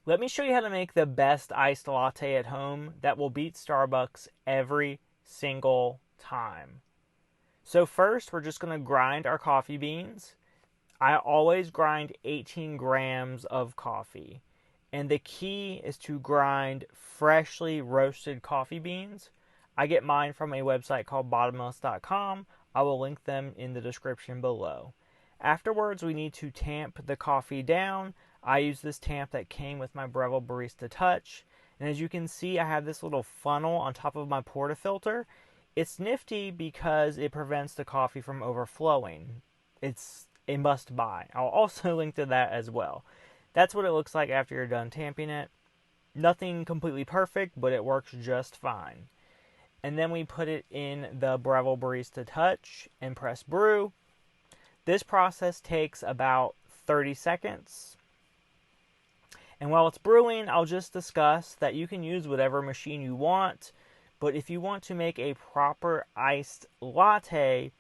Let me show you how to make the best iced latte at home that will beat Starbucks every single time. So first, we're just going to grind our coffee beans. I always grind 18 grams of coffee. And the key is to grind freshly roasted coffee beans. I get mine from a website called bottomless.com. I will link them in the description below. Afterwards, we need to tamp the coffee down. I use this tamp that came with my Breville Barista Touch. And as you can see, I have this little funnel on top of my portafilter. It's nifty because it prevents the coffee from overflowing. It's a must buy. I'll also link to that as well. That's what it looks like after you're done tamping it. Nothing completely perfect, but it works just fine. And then we put it in the Breville Barista Touch and press brew. This process takes about 30 seconds. And while it's brewing, I'll just discuss that you can use whatever machine you want, but if you want to make a proper iced latte,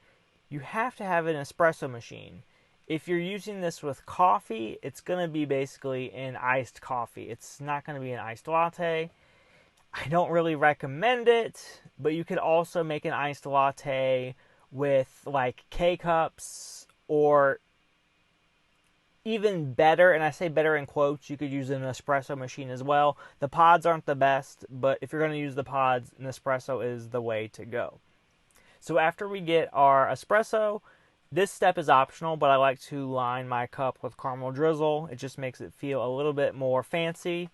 you have to have an espresso machine. If you're using this with coffee, it's going to be basically an iced coffee. It's not going to be an iced latte. I don't really recommend it, but you could also make an iced latte with like K-cups, or even better, and I say better in quotes, you could use an espresso machine as well. The pods aren't the best, but if you're going to use the pods, an espresso is the way to go. So after we get our espresso, this step is optional, but I like to line my cup with caramel drizzle. It just makes it feel a little bit more fancy.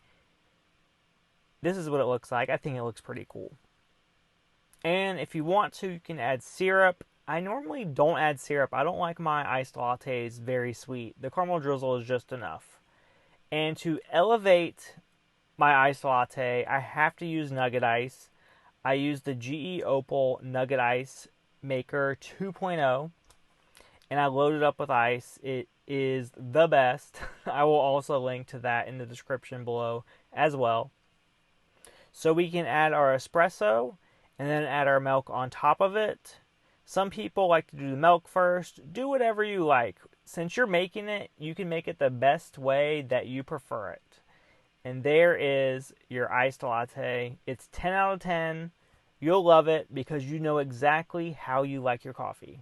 This is what it looks like. I think it looks pretty cool. And if you want to, you can add syrup. I normally don't add syrup. I don't like my iced lattes very sweet. The caramel drizzle is just enough. And to elevate my iced latte, I have to use nugget ice. I use the GE Opal Nugget Ice Maker 2.0. And I load it up with ice. It is the best. I will also link to that in the description below as well. So we can add our espresso and then add our milk on top of it. Some people like to do the milk first. Do whatever you like. Since you're making it, you can make it the best way that you prefer it. And there is your iced latte. It's 10 out of 10. You'll love it because you know exactly how you like your coffee.